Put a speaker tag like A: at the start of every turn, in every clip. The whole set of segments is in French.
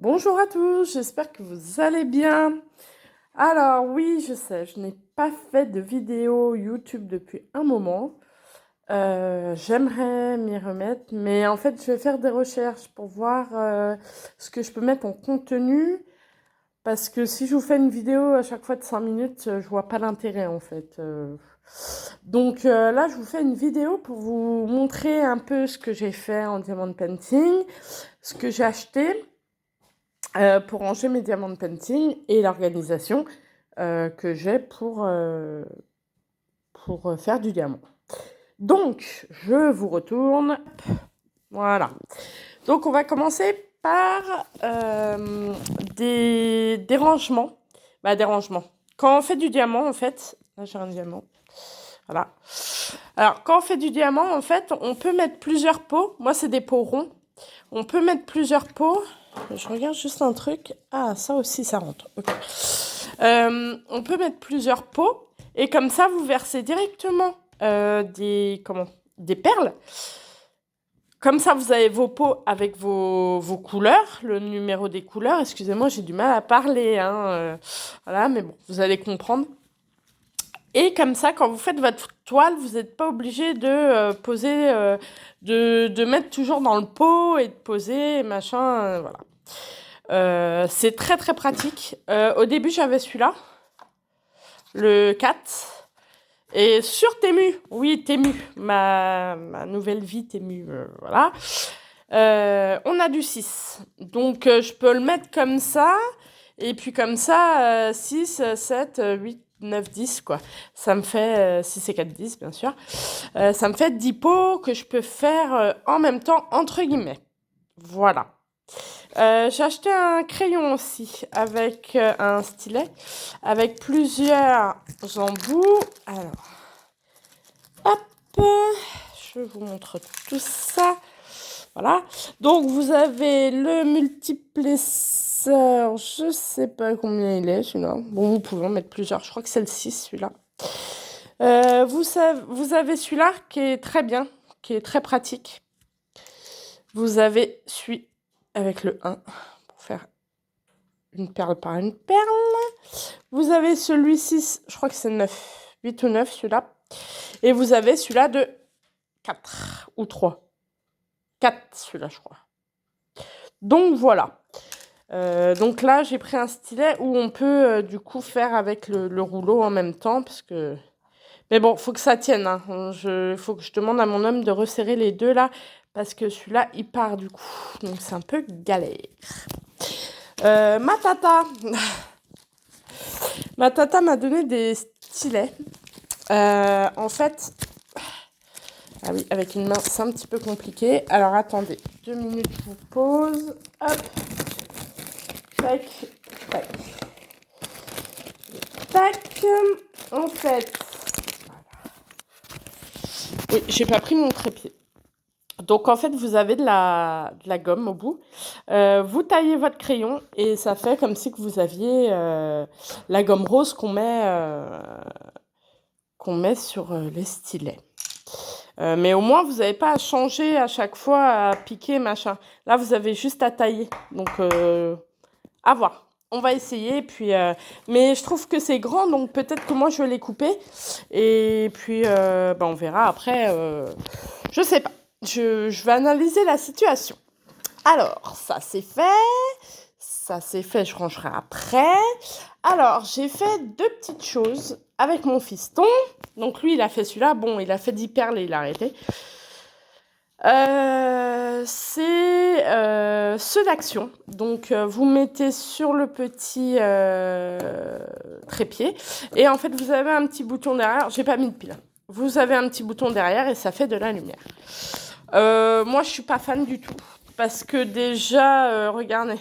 A: Bonjour à tous, j'espère que vous allez bien. Alors oui, je sais, je n'ai pas fait de vidéo YouTube depuis un moment. J'aimerais m'y remettre, mais en fait, je vais faire des recherches pour voir ce que je peux mettre en contenu. Parce que si je vous fais une vidéo à chaque fois de 5 minutes, je vois pas l'intérêt en fait. Donc là, je vous fais une vidéo pour vous montrer un peu ce que j'ai fait en diamond painting, ce que j'ai acheté pour ranger mes diamants painting et l'organisation que j'ai pour faire du diamant. Donc, je vous retourne. Voilà. Donc, on va commencer par des rangements. Des rangements. Quand on fait du diamant, en fait... Là, j'ai un diamant. Voilà. Alors, quand on fait du diamant, en fait, on peut mettre plusieurs pots. Moi, c'est des pots ronds. On peut mettre plusieurs pots. Je regarde juste un truc. Ah, ça aussi, ça rentre. Ok. On peut mettre plusieurs pots. Et comme ça, vous versez directement des perles. Comme ça, vous avez vos pots avec vos couleurs, le numéro des couleurs. Excusez-moi, j'ai du mal à parler. Voilà, mais bon, vous allez comprendre. Et comme ça, quand vous faites votre toile, vous n'êtes pas obligé de poser, de mettre toujours dans le pot et de poser, machin, voilà. C'est très très pratique. Au début, j'avais celui-là, le 4. Et sur Temu, oui, Temu, ma nouvelle vie Temu, voilà. On a du 6. Donc, je peux le mettre comme ça. Et puis comme ça, 6, 7, 8, 9, 10, quoi. Ça me fait 6 et 4, 10, bien sûr. Ça me fait 10 pots que je peux faire en même temps, entre guillemets. Voilà. J'ai acheté un crayon aussi, avec un stylet, avec plusieurs embouts. Alors, hop, je vous montre tout ça. Voilà. Donc, vous avez le multiplesseur. Je sais pas combien il est, celui-là. Bon, vous pouvez en mettre plusieurs. Je crois que c'est le 6, celui-là. Vous avez celui-là qui est très bien, qui est très pratique. Vous avez celui avec le 1 pour faire une perle par une perle. Vous avez celui-ci, je crois que c'est 9, 8 ou 9, celui-là. Et vous avez celui-là de 4 ou 3. 4, celui-là, je crois. Donc, voilà. Donc là, j'ai pris un stylet où on peut du coup faire avec le rouleau en même temps. Parce que... Mais bon, faut que ça tienne. Faut que je demande à mon homme de resserrer les deux là. Parce que celui-là, il part du coup. Donc c'est un peu galère. Ma tata. Ma tata m'a donné des stylets. En fait... Ah oui, avec une main, c'est un petit peu compliqué. Alors attendez, 2 minutes, je vous pose. Hop. Tac, tac. Tac. En fait... Oui, j'ai pas pris mon trépied. Donc en fait, vous avez de la gomme au bout. Vous taillez votre crayon et ça fait comme si que vous aviez la gomme rose qu'on met sur les stylets. Mais au moins, vous n'avez pas à changer à chaque fois, à piquer, machin. Là, vous avez juste à tailler. Donc, à voir. On va essayer. Puis, mais je trouve que c'est grand, donc peut-être que moi, je vais les couper. Et puis, on verra après. Je sais pas. Je vais analyser la situation. Alors, ça c'est fait. Ça c'est fait, je rangerai après. Alors, j'ai fait 2 petites choses avec mon fiston. Donc lui, il a fait celui-là. Bon, il a fait 10 perles et il a arrêté. C'est ceux d'action. Donc, vous mettez sur le petit trépied. Et en fait, vous avez un petit bouton derrière. J'ai pas mis de pile. Vous avez un petit bouton derrière et ça fait de la lumière. Moi, je suis pas fan du tout. Parce que déjà, regardez.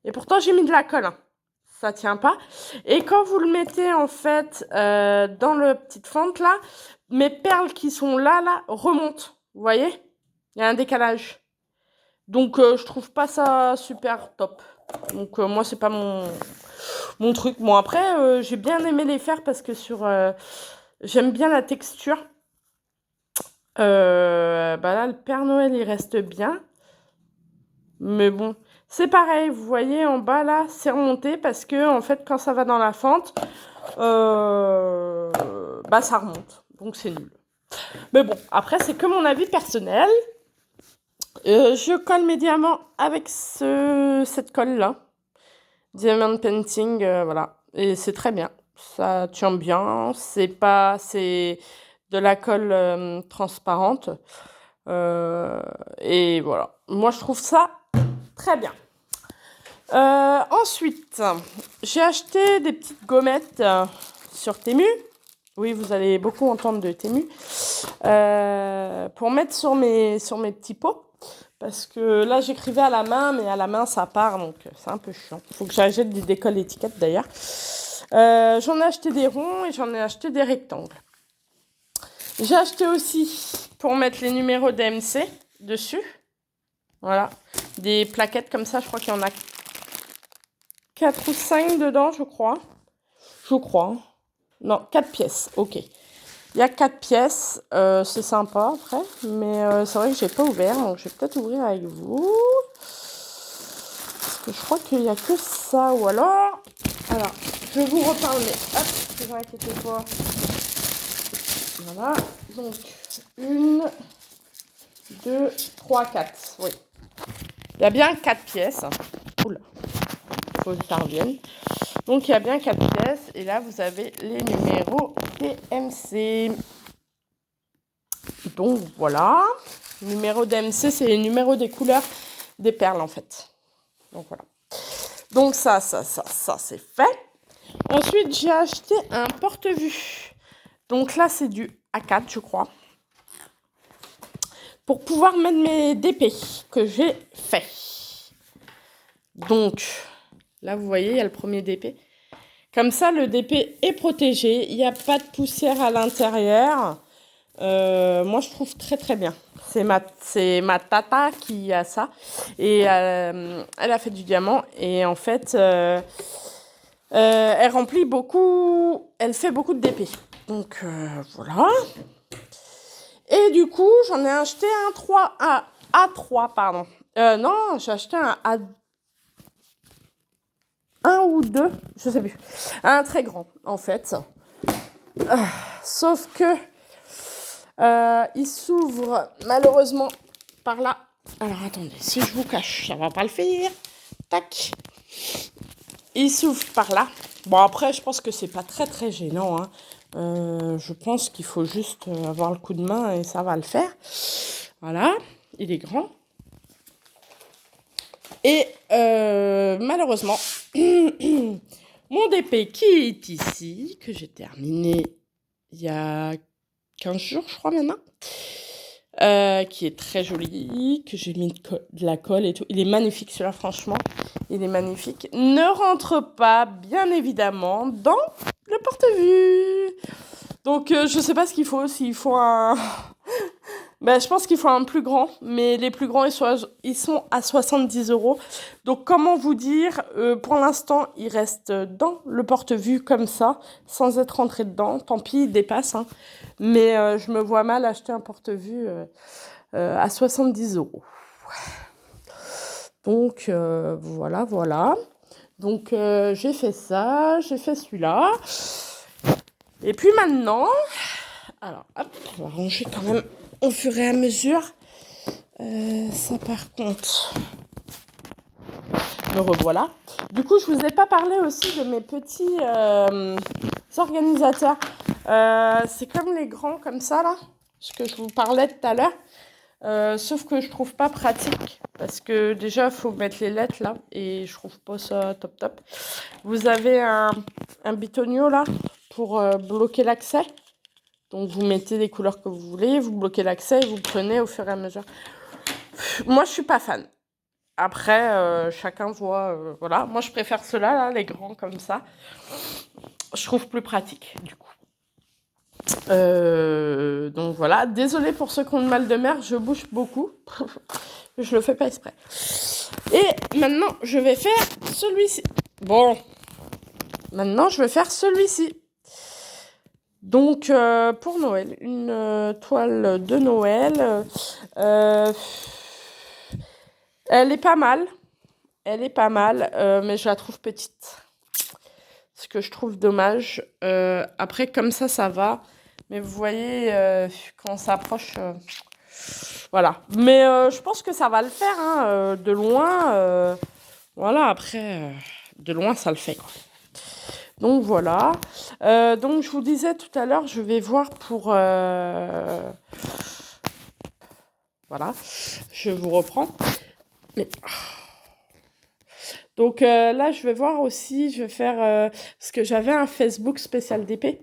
A: Et pourtant, j'ai mis de la colle. Ça tient pas. Et quand vous le mettez, en fait, dans le petite fente, là, mes perles qui sont là, remontent. Vous voyez? Il y a un décalage. Donc, je trouve pas ça super top. Donc, moi, c'est pas mon truc. Bon, après, j'ai bien aimé les faire parce que j'aime bien la texture. Là, le Père Noël, il reste bien. Mais bon, C'est pareil, vous voyez en bas là, c'est remonté parce que en fait quand ça va dans la fente, bah ça remonte. Donc c'est nul. Mais bon, après c'est que mon avis personnel. Je colle mes diamants avec cette colle là. Diamond Painting, voilà. Et c'est très bien. Ça tient bien. C'est de la colle transparente. Et voilà. Moi, je trouve ça très bien. Ensuite, j'ai acheté des petites gommettes sur Temu. Oui, vous allez beaucoup entendre de Temu. Pour mettre sur mes petits pots. Parce que là, j'écrivais à la main, mais à la main, ça part, donc c'est un peu chiant. Il faut que j'achète des décolles étiquettes, d'ailleurs. J'en ai acheté des ronds et j'en ai acheté des rectangles. J'ai acheté aussi, pour mettre les numéros d'AMC dessus, voilà, des plaquettes comme ça. Je crois qu'il y en a 4 ou 5 dedans, je crois. Non, 4 pièces, ok. Il y a 4 pièces, c'est sympa après, mais c'est vrai que j'ai pas ouvert, donc je vais peut-être ouvrir avec vous. Parce que je crois qu'il n'y a que ça, ou alors... Alors, je vous reparle, mais hop, ne vous inquiétez pas. Voilà, donc 1, 2, 3, 4, oui. Il y a bien 4 pièces. Oula, il faut que ça revienne. Donc il y a bien 4 pièces, et là vous avez les numéros DMC. Donc voilà, numéro DMC, c'est les numéros des couleurs des perles en fait. Donc voilà. Donc ça c'est fait. Ensuite, j'ai acheté un porte-vue. Donc là, c'est du A4, je crois. Pour pouvoir mettre mes DP que j'ai fait. Donc, là, vous voyez, il y a le premier DP. Comme ça, le DP est protégé. Il n'y a pas de poussière à l'intérieur. Moi, je trouve très, très bien. C'est ma tata qui a ça. Et elle a fait du diamant. Et en fait... elle remplit beaucoup, elle fait beaucoup de DP. Donc voilà. Et du coup, j'en ai acheté un A3, pardon. Non, j'ai acheté un A1 ou 2, je sais plus. Un très grand, en fait. Sauf que il s'ouvre malheureusement par là. Alors attendez, si je vous cache, ça va pas le faire. Tac. Il s'ouvre par là. Bon, après, je pense que c'est pas très très gênant. Hein. Je pense qu'il faut juste avoir le coup de main et ça va le faire. Voilà, il est grand. Et malheureusement, mon DP qui est ici, que j'ai terminé il y a 15 jours, je crois maintenant, qui est très joli, que j'ai mis de la colle et tout. Il est magnifique celui-là, franchement. Il est magnifique. Ne rentre pas, bien évidemment, dans le porte-vue. Donc, je sais pas ce qu'il faut. S'il faut un... Ben, je pense qu'il faut un plus grand. Mais les plus grands, ils sont à 70 €. Donc, comment vous dire, pour l'instant, il reste dans le porte-vue comme ça, sans être rentré dedans. Tant pis, il dépasse. Hein. Mais je me vois mal acheter un porte-vue à 70 €. Donc, voilà. Donc, j'ai fait ça, j'ai fait celui-là. Et puis maintenant, alors, hop, on va ranger quand même au fur et à mesure. Ça, par contre, me revoilà. Du coup, je vous ai pas parlé aussi de mes petits organisateurs. C'est comme les grands, comme ça, là, ce que je vous parlais tout à l'heure. Sauf que je trouve pas pratique. Parce que déjà, il faut mettre les lettres, là. Et je trouve pas ça top. Vous avez un bitonio, là, pour bloquer l'accès. Donc, vous mettez les couleurs que vous voulez, vous bloquez l'accès et vous prenez au fur et à mesure. Moi, je suis pas fan. Après, chacun voit... voilà. Moi, je préfère ceux-là, là, les grands, comme ça. Je trouve plus pratique, du coup. Donc, voilà. Désolée pour ceux qui ont le mal de mer, je bouge beaucoup. Je le fais pas exprès. Et maintenant, je vais faire celui-ci. Bon. Maintenant, je vais faire celui-ci. Donc, pour Noël, une toile de Noël. Elle est pas mal. Elle est pas mal, mais je la trouve petite. Ce que je trouve dommage. Après, comme ça va. Mais vous voyez, quand on s'approche... voilà. Mais je pense que ça va le faire, hein, de loin. Voilà, après, de loin, ça le fait, quoi. Donc, voilà. Donc, je vous disais tout à l'heure, je vais voir pour... voilà. Je vous reprends. Mais... Donc là, je vais voir aussi, je vais faire... parce que j'avais un Facebook spécial DP.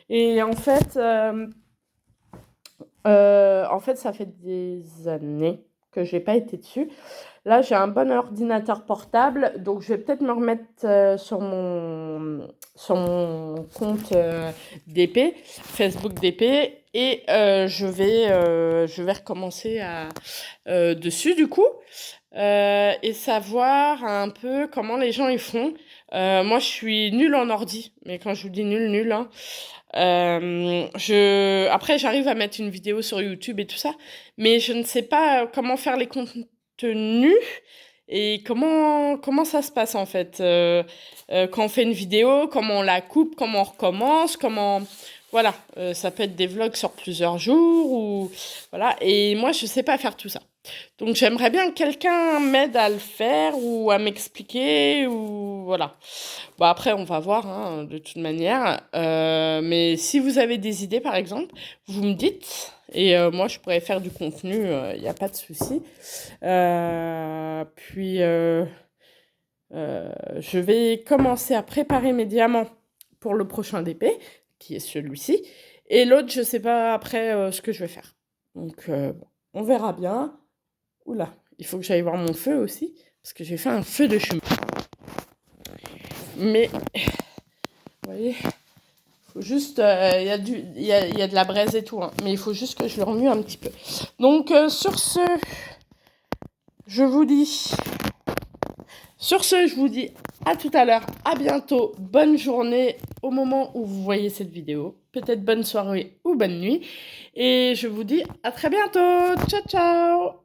A: Et en fait, ça fait des années que j'ai pas été dessus. Là, j'ai un bon ordinateur portable, donc je vais peut-être me remettre sur mon compte DP, Facebook DP, et je vais recommencer dessus du coup, et savoir un peu comment les gens y font. Moi, je suis nulle en ordi, mais quand je vous dis nulle, hein, après, j'arrive à mettre une vidéo sur YouTube et tout ça, mais je ne sais pas comment faire les contenus et comment ça se passe en fait. Quand on fait une vidéo, comment on la coupe, comment on recommence, comment... Voilà, ça peut être des vlogs sur plusieurs jours ou... Voilà, et moi, je sais pas faire tout ça. Donc, j'aimerais bien que quelqu'un m'aide à le faire ou à m'expliquer ou... Voilà. Bon, après, on va voir, hein, de toute manière. Mais si vous avez des idées, par exemple, vous me dites. Et moi, je pourrais faire du contenu, il n'y a pas de souci. Puis, je vais commencer à préparer mes diamants pour le prochain DP, qui est celui-ci. Et l'autre, je ne sais pas après ce que je vais faire. Donc, bon, on verra bien. Oula, il faut que j'aille voir mon feu aussi, parce que j'ai fait un feu de chemin. Mais, vous voyez, faut juste, il y a de la braise et tout, hein, mais il faut juste que je le remue un petit peu. Donc, je vous dis, sur ce, je vous dis à tout à l'heure, à bientôt, bonne journée au moment où vous voyez cette vidéo, peut-être bonne soirée ou bonne nuit, et je vous dis à très bientôt, ciao ciao.